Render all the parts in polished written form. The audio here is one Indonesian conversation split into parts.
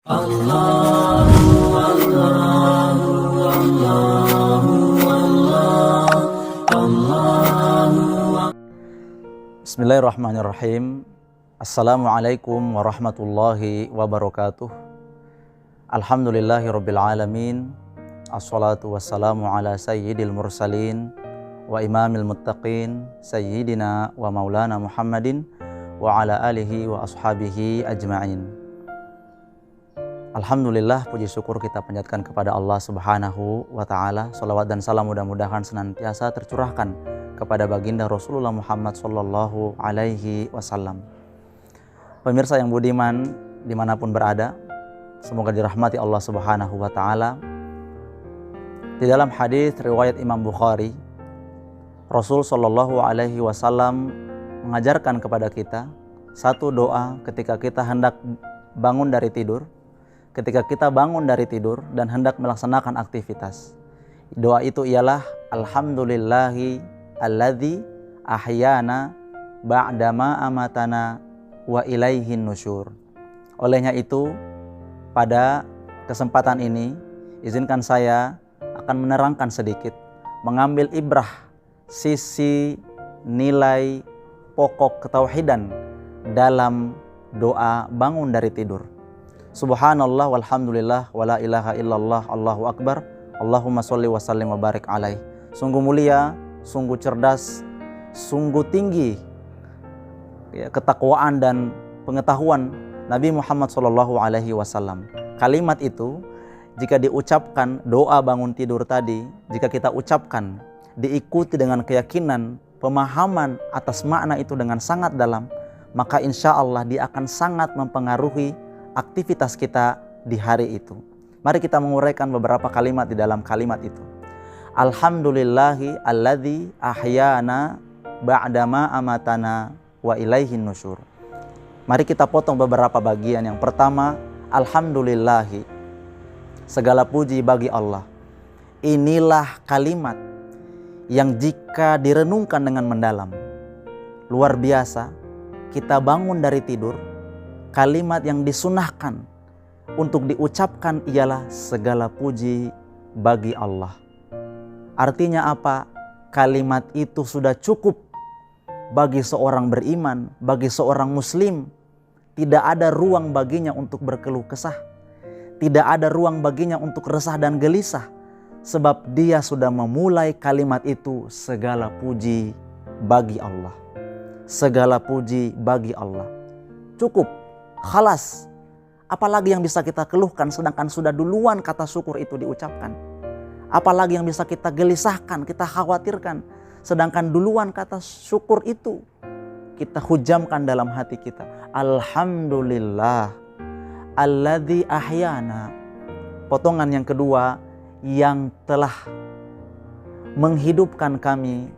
Bismillahirrahmanirrahim. Assalamualaikum warahmatullahi wabarakatuh. Alhamdulillahirabbil alamin. Assalatu wassalamu ala sayyidil mursalin wa imamil muttaqin sayyidina wa maulana Muhammadin wa ala alihi wa ashabihi ajma'in. Alhamdulillah, puji syukur kita panjatkan kepada Allah Subhanahu wa taala. Shalawat dan salam mudah-mudahan senantiasa tercurahkan kepada baginda Rasulullah Muhammad sallallahu alaihi wasallam. Pemirsa yang budiman dimanapun berada, semoga dirahmati Allah Subhanahu wa taala. Di dalam hadis riwayat Imam Bukhari, Rasul sallallahu alaihi wasallam mengajarkan kepada kita satu doa ketika kita hendak bangun dari tidur. Ketika kita bangun dari tidur dan hendak melaksanakan aktivitas, doa itu ialah Alhamdulillahi alladzi ahyana ba'dama amatana wa ilaihin nusyur. Olehnya itu, pada kesempatan ini izinkan saya akan menerangkan sedikit, mengambil ibrah sisi nilai pokok ketauhidan dalam doa bangun dari tidur. Subhanallah walhamdulillah wala ilaha illallah Allahu akbar Allahumma sholli wa sallim wa barik alaih. Sungguh mulia, sungguh cerdas, sungguh tinggi ketakwaan dan pengetahuan Nabi Muhammad sallallahu alaihi wasallam. Kalimat itu jika diucapkan, doa bangun tidur tadi, jika kita ucapkan diikuti dengan keyakinan, pemahaman atas makna itu dengan sangat dalam, maka insya Allah dia akan sangat mempengaruhi aktivitas kita di hari itu. Mari kita menguraikan beberapa kalimat di dalam kalimat itu. Alhamdulillahi alladzi ahyana ba'dama amatana wa ilaihin nusyur. Mari kita potong beberapa bagian. Yang pertama, alhamdulillahi, segala puji bagi Allah. Inilah kalimat yang jika direnungkan dengan mendalam, luar biasa, kita bangun dari tidur, kalimat yang disunahkan untuk diucapkan ialah segala puji bagi Allah. Artinya apa? Kalimat itu sudah cukup bagi seorang beriman, bagi seorang muslim. Tidak ada ruang baginya untuk berkeluh kesah. Tidak ada ruang baginya untuk resah dan gelisah. Sebab dia sudah memulai kalimat itu, segala puji bagi Allah. Segala puji bagi Allah. Cukup. Khalas, apalagi yang bisa kita keluhkan sedangkan sudah duluan kata syukur itu diucapkan. Apalagi yang bisa kita gelisahkan, kita khawatirkan sedangkan duluan kata syukur itu kita hujamkan dalam hati kita. Alhamdulillah alladzi ahyana. Potongan yang kedua, yang telah menghidupkan kami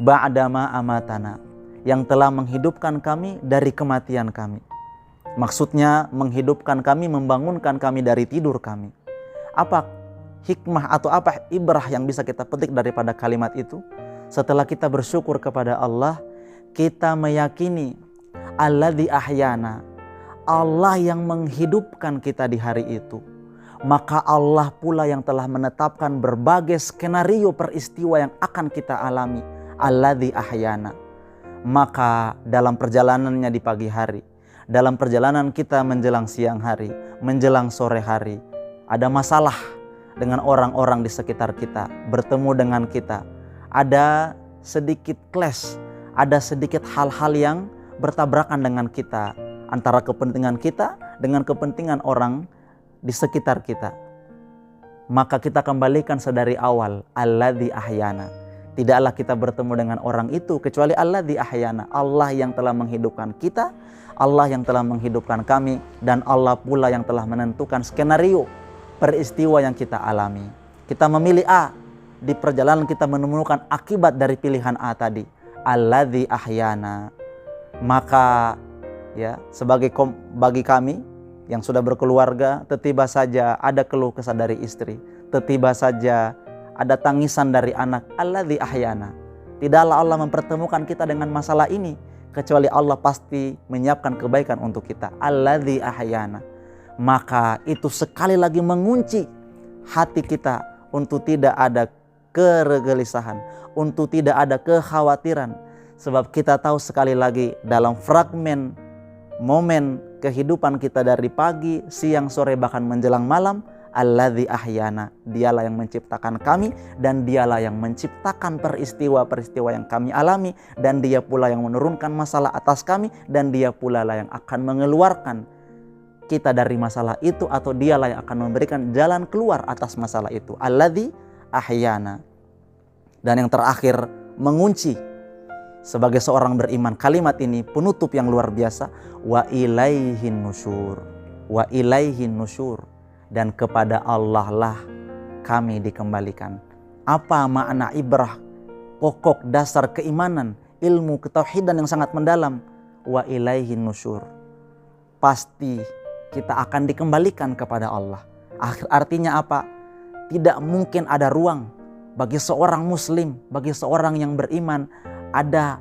ba'dama amatana, yang telah menghidupkan kami dari kematian kami. Maksudnya menghidupkan kami, membangunkan kami dari tidur kami. Apa hikmah atau apa ibrah yang bisa kita petik daripada kalimat itu? Setelah kita bersyukur kepada Allah, kita meyakini alladzi ahyana, Allah yang menghidupkan kita di hari itu. Maka Allah pula yang telah menetapkan berbagai skenario peristiwa yang akan kita alami. Alladzi ahyana. Maka dalam perjalanannya di pagi hari, dalam perjalanan kita menjelang siang hari, menjelang sore hari, ada masalah dengan orang-orang di sekitar kita, bertemu dengan kita, ada sedikit clash, ada sedikit hal-hal yang bertabrakan dengan kita, antara kepentingan kita dengan kepentingan orang di sekitar kita. Maka kita kembalikan sedari awal, alladzi ahyana. Tidaklah kita bertemu dengan orang itu kecuali alladzi ahyana, Allah yang telah menghidupkan kita, Allah yang telah menghidupkan kami, dan Allah pula yang telah menentukan skenario peristiwa yang kita alami. Kita memilih A, di perjalanan kita menemukan akibat dari pilihan A tadi, alladzi ahyana. Maka ya, bagi kami yang sudah berkeluarga, tiba saja ada keluh kesah dari istri, tiba saja ada tangisan dari anak, alladzi ahyana. Tidaklah Allah mempertemukan kita dengan masalah ini kecuali Allah pasti menyiapkan kebaikan untuk kita. Alladzi ahyana. maka itu sekali lagi mengunci hati kita untuk tidak ada kegelisahan, untuk tidak ada kekhawatiran. Sebab kita tahu sekali lagi dalam fragmen momen kehidupan kita dari pagi, siang, sore, bahkan menjelang malam, alladzi ahyana, dialah yang menciptakan kami dan dialah yang menciptakan peristiwa-peristiwa yang kami alami, dan dia pula yang menurunkan masalah atas kami, dan dia pula lah yang akan mengeluarkan kita dari masalah itu, atau dialah yang akan memberikan jalan keluar atas masalah itu. Alladzi ahyana. Dan yang terakhir, mengunci sebagai seorang beriman, kalimat ini penutup yang luar biasa, wa ilaihin nusyur, wa ilaihin nusyur, dan kepada Allah lah kami dikembalikan. Apa makna ibrah, pokok dasar keimanan, ilmu ketauhidan yang sangat mendalam? Wa ilaihin nusyur, pasti kita akan dikembalikan kepada Allah. Artinya apa? Tidak mungkin ada ruang bagi seorang muslim, bagi seorang yang beriman, ada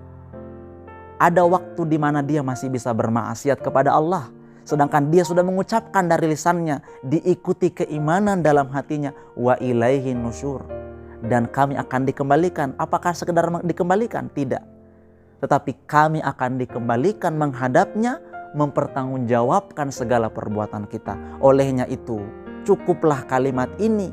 waktu di mana dia masih bisa bermaksiat kepada Allah. Sedangkan dia sudah mengucapkan dari lisannya, diikuti keimanan dalam hatinya, wa ilaihin nusyur, dan kami akan dikembalikan. Apakah sekedar dikembalikan? Tidak. Tetapi kami akan dikembalikan menghadapnya, mempertanggungjawabkan segala perbuatan kita. Olehnya itu, cukuplah kalimat ini,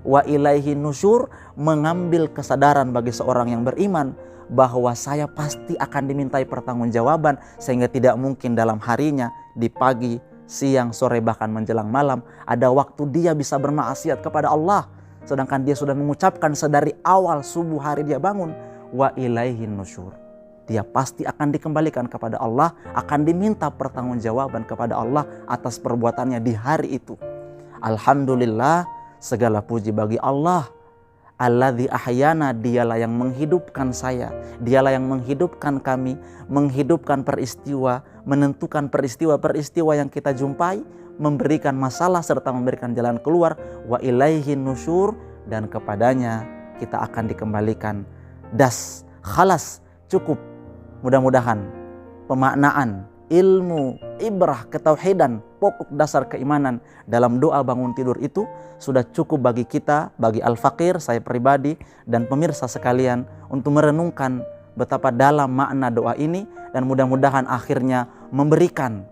wa ilaihin nusyur, mengambil kesadaran bagi seorang yang beriman bahwa saya pasti akan dimintai pertanggungjawaban, sehingga tidak mungkin dalam harinya, di pagi, siang, sore, bahkan menjelang malam, ada waktu dia bisa bermaksiat kepada Allah, sedangkan dia sudah mengucapkan sedari awal subuh hari dia bangun, wa ilaihin nusyur. Dia pasti akan dikembalikan kepada Allah, akan diminta pertanggungjawaban kepada Allah atas perbuatannya di hari itu. Alhamdulillah, segala puji bagi Allah. Alladzi ahyana, dialah yang menghidupkan saya, dialah yang menghidupkan kami, menghidupkan peristiwa, menentukan peristiwa-peristiwa yang kita jumpai, memberikan masalah serta memberikan jalan keluar. Wa ilaihin nusyur, dan kepadanya kita akan dikembalikan. Das, khalas, cukup. Mudah-mudahan pemaknaan, ilmu, ibrah, ketauhidan, pokok dasar keimanan dalam doa bangun tidur itu sudah cukup bagi kita, bagi Al-Fakir, saya pribadi, dan pemirsa sekalian untuk merenungkan betapa dalam makna doa ini, dan mudah-mudahan akhirnya memberikan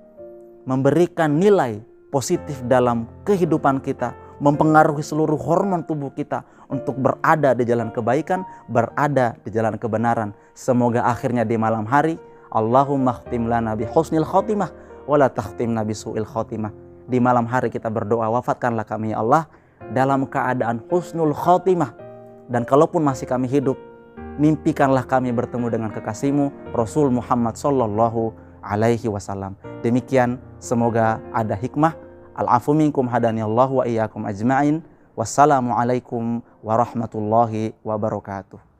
nilai positif dalam kehidupan kita, mempengaruhi seluruh hormon tubuh kita untuk berada di jalan kebaikan, berada di jalan kebenaran. Semoga akhirnya di malam hari, Allahumma khtim lana bi husnil khotimah wala takhtimna bi su'il khotimah. Di malam hari kita berdoa, wafatkanlah kami ya Allah dalam keadaan husnul khotimah, dan kalaupun masih kami hidup, mimpikanlah kami bertemu dengan kekasihmu Rasul Muhammad sallallahu alaihi wasallam. Demikian, semoga ada hikmah. Al-afu minkum hadaniyallahu wa iyyakum ajma'in. Wassalamualaikum warahmatullahi wabarakatuh.